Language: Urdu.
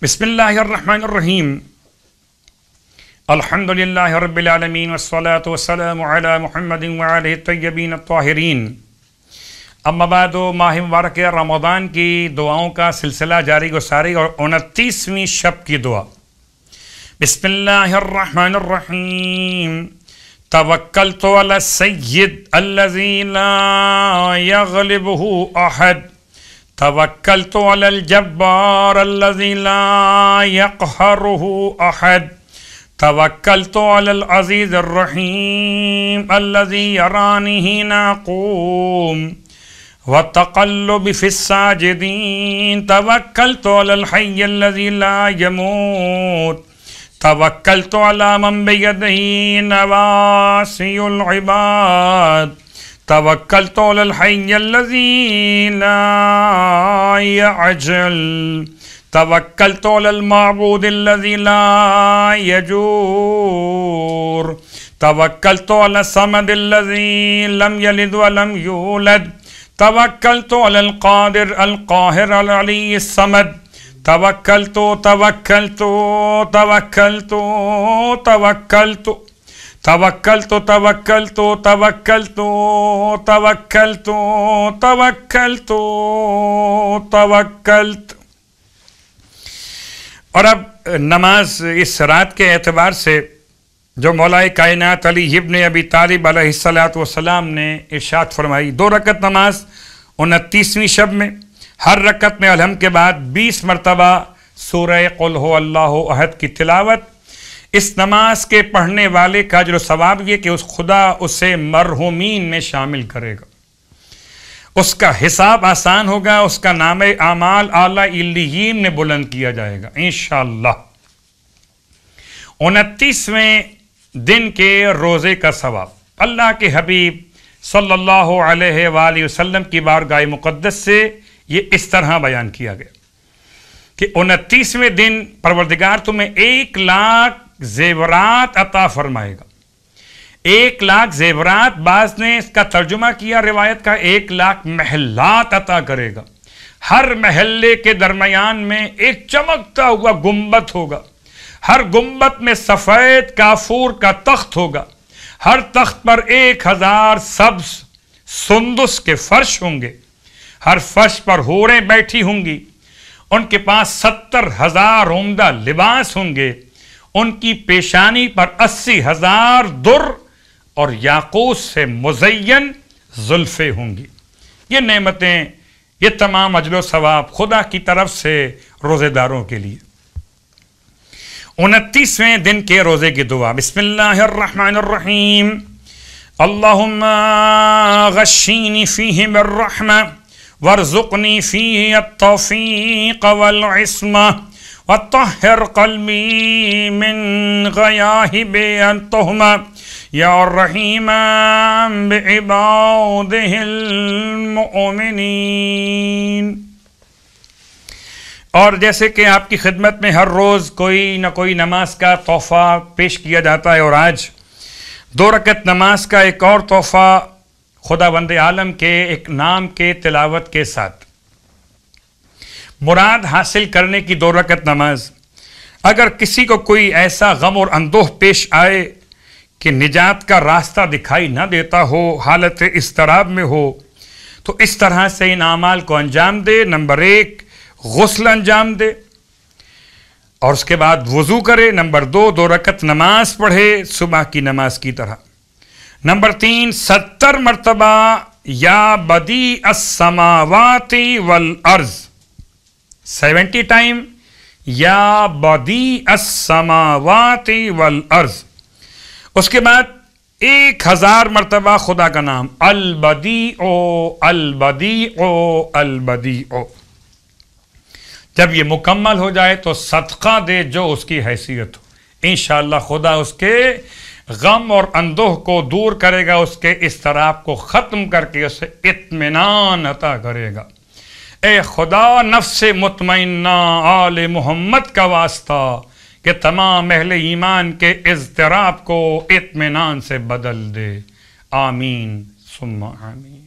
بسم اللہ الرحمن الرحیم الحمد للہ رب العالمین والصلاة والسلام علی محمد وعلیہ الطیبین الطاہرین. اما بعد، ماہ مبارک رمضان کی دعاؤں کا سلسلہ جاری و ساری اور 29ویں شب کی دعا. بسم اللہ الرحمن الرحیم. توکلت علی السید الذی لا یغلبہ احد. توکلت علی الجبار الذی لا یقہرہ احد. توکلت علی العزیز الرحیم الذی یرانی حین اقوم وتقلب فی الساجدین. توکلت علی الحی الذی لا یموت. توکلت علی من بیدہ نواصی العباد. توکلت علی الحی الذی لا یعجل. توکلت علی المعبود الذی لا یجور. توکلت علی الصمد الذی لم یلد ولم یولد. توکلت علی القادر القاہر العلی الصمد. توکلت توکلت توکلت توکلت توکلت توکلت توکلت توکلت توکلت توکلت. اور اب نماز اس رات کے اعتبار سے جو مولا کائنات علی ابن ابی طالب علیہ السلام نے ارشاد فرمائی، 2 رکعت نماز 29ویں شب میں، ہر رکعت میں الحمد کے بعد 20 مرتبہ سورہ قل هو اللہ احد کی تلاوت. اس نماز کے پڑھنے والے کا اجر و ثواب یہ کہ خدا اسے مرحومین میں شامل کرے گا، اس کا حساب آسان ہوگا، اس کا نام اعمال اعلیٰ علیین میں بلند کیا جائے گا انشاءاللہ. 29ویں دن کے روزے کا ثواب اللہ کے حبیب صلی اللہ علیہ وآلہ وسلم کی بارگاہ مقدس سے یہ اس طرح بیان کیا گیا کہ 29ویں دن پروردگار تمہیں 1 لاکھ زیورات عطا فرمائے گا. 1 لاکھ زیورات، بعض نے اس کا ترجمہ کیا روایت کا 1 لاکھ محلات عطا کرے گا. ہر محلے کے درمیان میں ایک چمکتا ہوا گنبد ہوگا، ہر گنبد میں سفید کافور کا تخت ہوگا، ہر تخت پر 1000 سبز سندس کے فرش ہوں گے، ہر فرش پر حوریں بیٹھی ہوں گی، ان کے پاس 70,000 عمدہ لباس ہوں گے، ان کی پیشانی پر 80,000 در اور یاقوت سے مزین زلفیں ہوں گی. یہ نعمتیں، یہ تمام اجر و ثواب خدا کی طرف سے روزے داروں کے لیے. 29ویں دن کے روزے کی دعا. بسم اللہ الرحمن الرحیم. اللہم غشینی فیہ بالرحمہ وارزقنی فیہ التوفیق والعصمہ وطہر قلبی من غیاہب التہمہ یا الرحیم بعبادہ المؤمنین. اور جیسے کہ آپ کی خدمت میں ہر روز کوئی نہ کوئی نماز کا تحفہ پیش کیا جاتا ہے، اور آج 2 رکعت نماز کا ایک اور تحفہ خداوند عالم کے ایک نام کے تلاوت کے ساتھ. مراد حاصل کرنے کی 2 رکعت نماز. اگر کسی کو کوئی ایسا غم اور اندوہ پیش آئے کہ نجات کا راستہ دکھائی نہ دیتا ہو، حالت اضطراب میں ہو، تو اس طرح سے ان اعمال کو انجام دے. نمبر 1 غسل انجام دے اور اس کے بعد وضو کرے. نمبر 2 رکعت نماز پڑھے صبح کی نماز کی طرح. نمبر 3 70 مرتبہ یا بدیع السماوات والارض، 70 ٹائم یا بدیع السماوات والارض. اس کے بعد 1000 مرتبہ خدا کا نام البدیع البدیع البدیع. جب یہ مکمل ہو جائے تو صدقہ دے جو اس کی حیثیت ہو. انشاءاللہ خدا اس کے غم اور اندوہ کو دور کرے گا، اس کے اضطراب کو ختم کر کے اسے اطمینان عطا کرے گا. اے خدا نفس مطمئنہ آل محمد کا واسطہ کہ تمام اہل ایمان کے اضطراب کو اطمینان سے بدل دے. آمین ثم آمین.